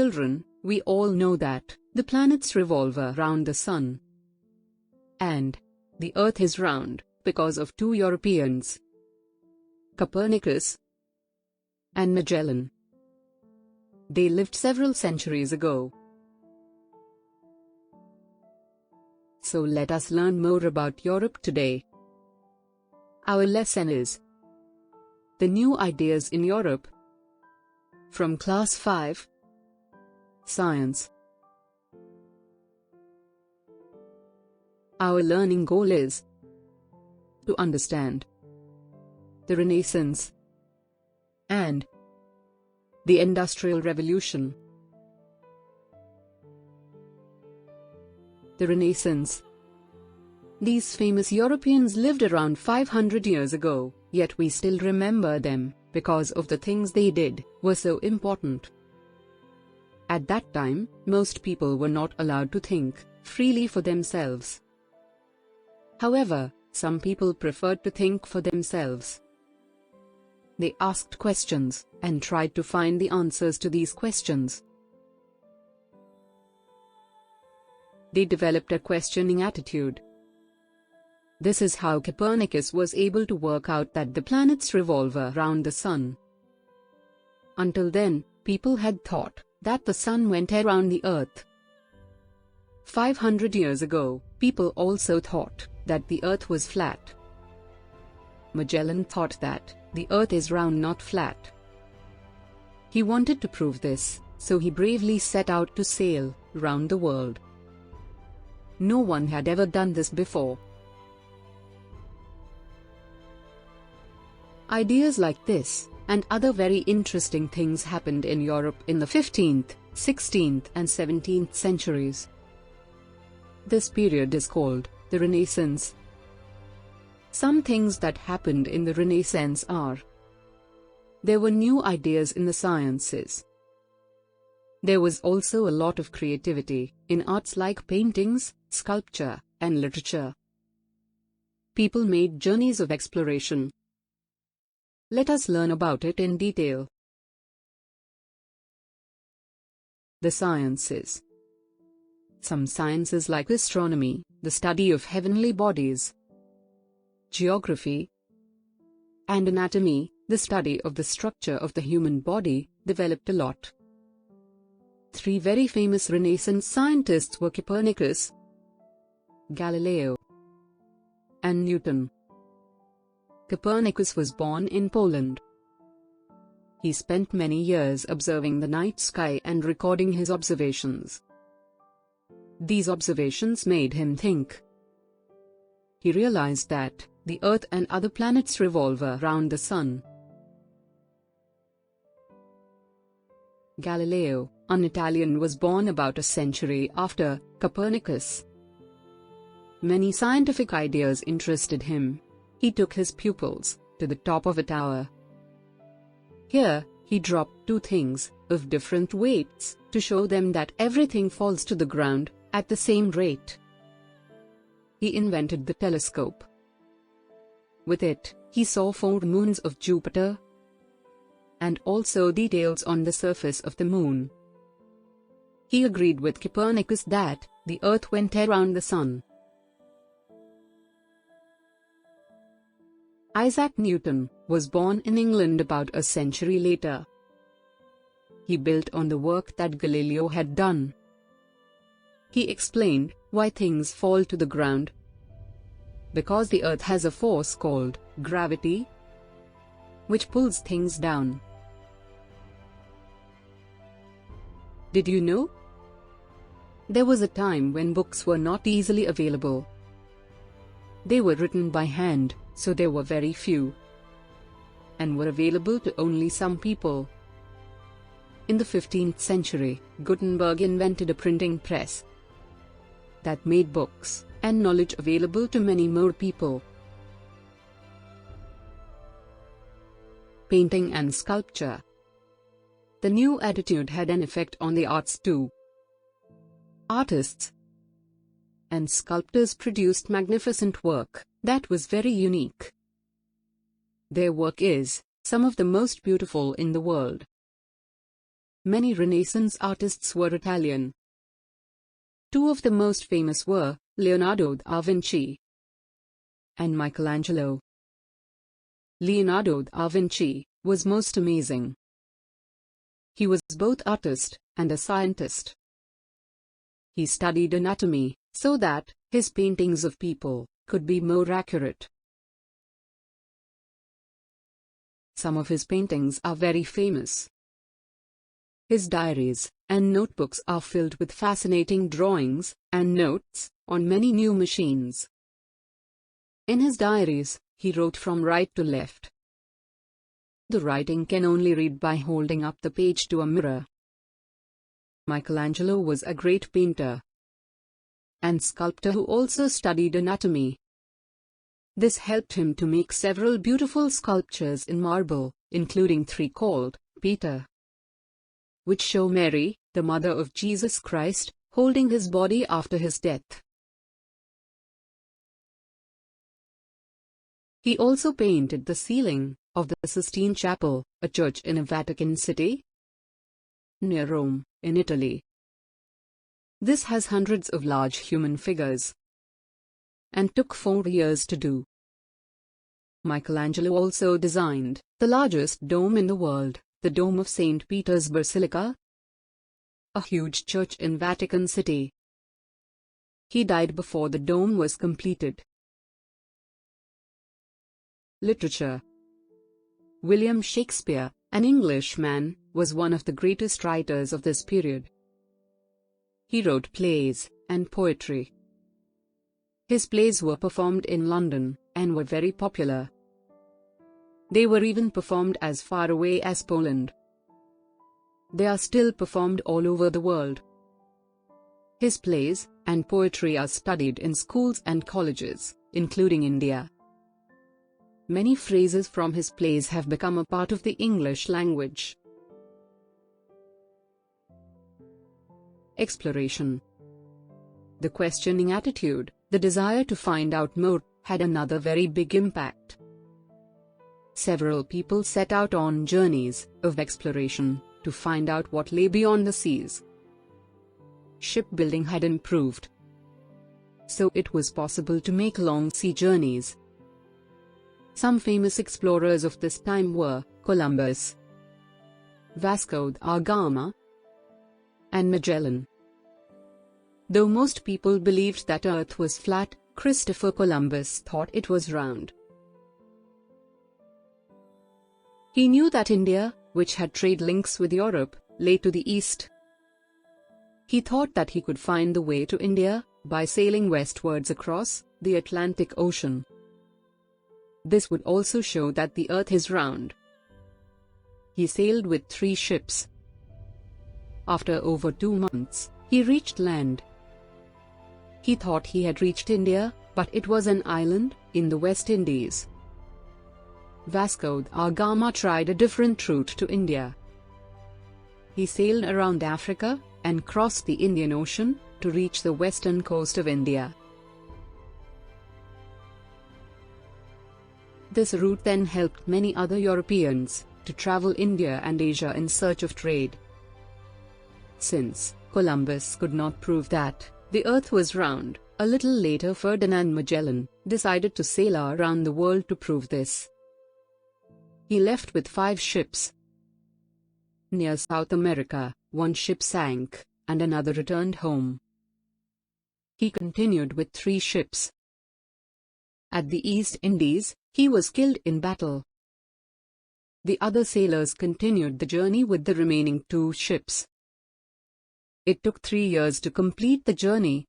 children, we all know that the planets revolve around the sun. And the Earth is round because of two Europeans, Copernicus and Magellan. They lived several centuries ago. So let us learn more about Europe today. Our lesson is the new ideas in Europe, from Class 5, Science. Our learning goal is to understand the Renaissance and the Industrial Revolution. The Renaissance. These famous Europeans lived around 500 years ago, yet we still remember them because of the things they did were so important. At that time, most people were not allowed to think freely for themselves. However, some people preferred to think for themselves. They asked questions and tried to find the answers to these questions. They developed a questioning attitude. This is how Copernicus was able to work out that the planets revolve around the sun. Until then, people had thought that the sun went around the earth. 500 years ago, people also thought that the earth was flat. Magellan thought that the earth is round, not flat. He wanted to prove this, so he bravely set out to sail round the world. No one had ever done this before. Ideas like this and other very interesting things happened in Europe in the 15th, 16th and 17th centuries. This period is called the Renaissance. Some things that happened in the Renaissance are: there were new ideas in the sciences. There was also a lot of creativity in arts like paintings, sculpture, and literature. People made journeys of exploration. Let us learn about it in detail. The sciences. Some sciences like astronomy, the study of heavenly bodies, geography, and anatomy, the study of the structure of the human body, developed a lot. Three very famous Renaissance scientists were Copernicus, Galileo, and Newton. Copernicus was born in Poland. He spent many years observing the night sky and recording his observations. These observations made him think. He realized that the Earth and other planets revolve around the sun. Galileo, an Italian, was born about a century after Copernicus. Many scientific ideas interested him. He took his pupils to the top of a tower. Here, he dropped two things of different weights to show them that everything falls to the ground at the same rate. He invented the telescope. With it, he saw 4 moons of Jupiter and also details on the surface of the moon. He agreed with Copernicus that the Earth went around the sun. Isaac Newton was born in England about a century later. He built on the work that Galileo had done. He explained why things fall to the ground. Because the Earth has a force called gravity, which pulls things down. Did you know? There was a time when books were not easily available. They were written by hand, so there were very few, and were available to only some people. In the 15th century, Gutenberg invented a printing press that made books and knowledge available to many more people. Painting and sculpture. The new attitude had an effect on the arts too. Artists and sculptors produced magnificent work that was very unique. Their work is some of the most beautiful in the world. Many Renaissance artists were Italian. Two of the most famous were Leonardo da Vinci and Michelangelo. Leonardo da Vinci was most amazing. He was both artist and a scientist. He studied anatomy so that his paintings of people could be more accurate. Some of his paintings are very famous. His diaries and notebooks are filled with fascinating drawings and notes on many new machines. In his diaries, he wrote from right to left. The writing can only read by holding up the page to a mirror. Michelangelo was a great painter and sculptor who also studied anatomy. This helped him to make several beautiful sculptures in marble, including 3 called Peter, which show Mary, the mother of Jesus Christ, holding his body after his death. He also painted the ceiling of the Sistine Chapel, a church in a Vatican City near Rome, in Italy. This has hundreds of large human figures and took 4 years to do. Michelangelo also designed the largest dome in the world, the Dome of St. Peter's Basilica, a huge church in Vatican City. He died before the dome was completed. Literature. William Shakespeare, an Englishman, was one of the greatest writers of this period. He wrote plays and poetry. His plays were performed in London and were very popular. They were even performed as far away as Poland. They are still performed all over the world. His plays and poetry are studied in schools and colleges, including India. Many phrases from his plays have become a part of the English language. Exploration. The questioning attitude, the desire to find out more, had another very big impact. Several people set out on journeys of exploration to find out what lay beyond the seas. Shipbuilding had improved, so it was possible to make long sea journeys. Some famous explorers of this time were Columbus, Vasco da Gama, and Magellan. Though most people believed that Earth was flat, Christopher Columbus thought it was round. He knew that India, which had trade links with Europe, lay to the east. He thought that he could find the way to India by sailing westwards across the Atlantic Ocean. This would also show that the Earth is round. He sailed with 3 ships. After over 2 months, he reached land. He thought he had reached India, but it was an island in the West Indies. Vasco da Gama tried a different route to India. He sailed around Africa and crossed the Indian Ocean to reach the western coast of India. This route then helped many other Europeans to travel India and Asia in search of trade. Since Columbus could not prove that the Earth was round, a little later Ferdinand Magellan decided to sail around the world to prove this. He left with 5 ships. Near South America, 1 ship sank, and another returned home. He continued with 3 ships. At the East Indies, he was killed in battle. The other sailors continued the journey with the remaining 2 ships. It took 3 years to complete the journey,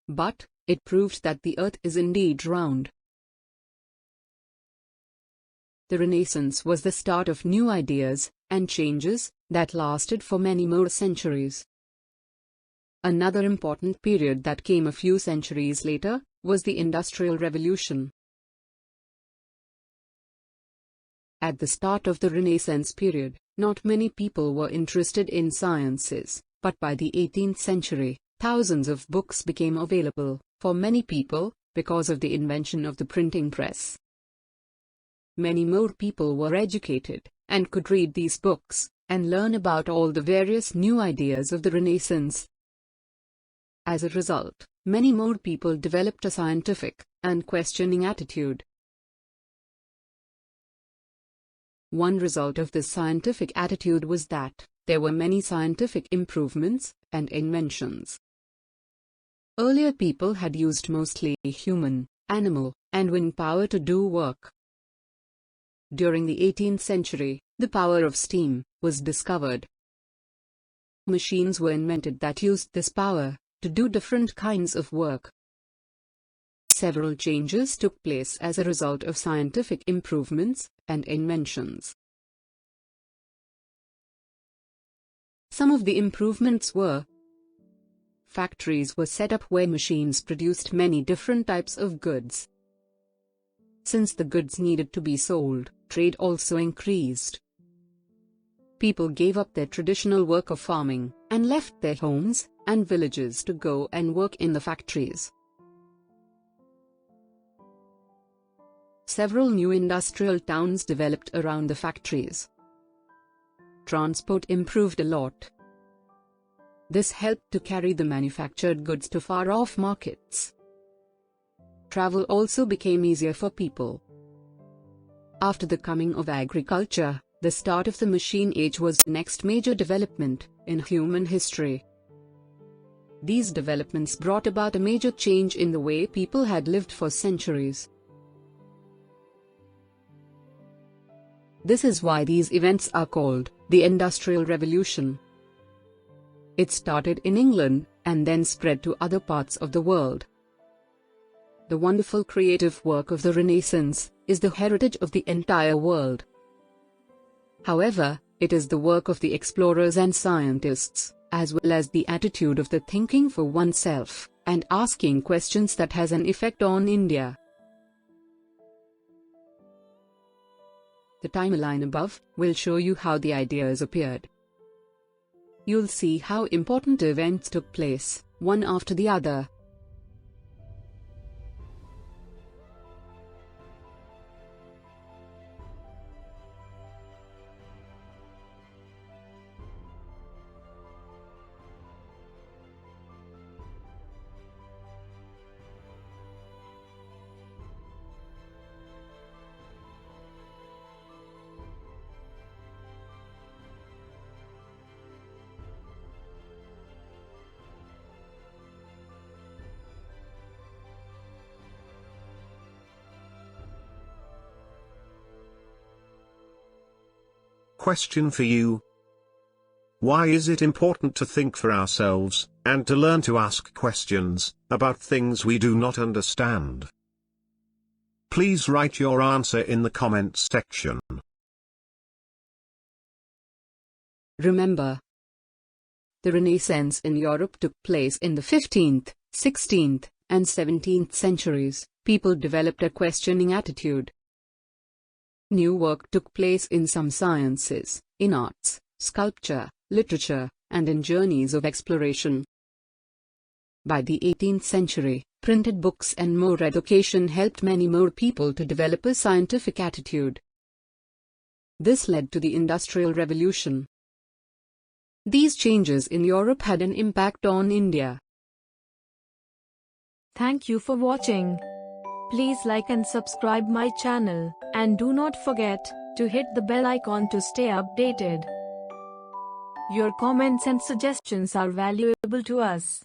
but it proved that the Earth is indeed round. The Renaissance was the start of new ideas and changes that lasted for many more centuries. Another important period that came a few centuries later was the Industrial Revolution. At the start of the Renaissance period, not many people were interested in sciences, but by the 18th century, thousands of books became available for many people because of the invention of the printing press. Many more people were educated and could read these books and learn about all the various new ideas of the Renaissance. As a result, many more people developed a scientific and questioning attitude. One result of this scientific attitude was that there were many scientific improvements and inventions. Earlier people had used mostly human, animal, and wind power to do work. During the 18th century, the power of steam was discovered. Machines were invented that used this power to do different kinds of work. Several changes took place as a result of scientific improvements and inventions. Some of the improvements were: factories were set up where machines produced many different types of goods. Since the goods needed to be sold, trade also increased. People gave up their traditional work of farming and left their homes and villages to go and work in the factories. Several new industrial towns developed around the factories. Transport improved a lot. This helped to carry the manufactured goods to far-off markets. Travel also became easier for people. After the coming of agriculture, the start of the machine age was the next major development in human history. These developments brought about a major change in the way people had lived for centuries. This is why these events are called the Industrial Revolution. It started in England and then spread to other parts of the world. The wonderful creative work of the Renaissance is the heritage of the entire world. However, it is the work of the explorers and scientists, as well as the attitude of the thinking for oneself and asking questions that has an effect on India. The timeline above will show you how the ideas appeared. You'll see how important events took place, one after the other. Question for you. Why is it important to think for ourselves, and to learn to ask questions about things we do not understand? Please write your answer in the comments section. Remember, the Renaissance in Europe took place in the 15th, 16th, and 17th centuries. People developed a questioning attitude. New work took place in some sciences, in arts, sculpture, literature, and in journeys of exploration. By the 18th century, printed books and more education helped many more people to develop a scientific attitude. This led to the Industrial Revolution. These changes in Europe had an impact on India. Thank you for watching. Please like and subscribe my channel, and do not forget to hit the bell icon to stay updated. Your comments and suggestions are valuable to us.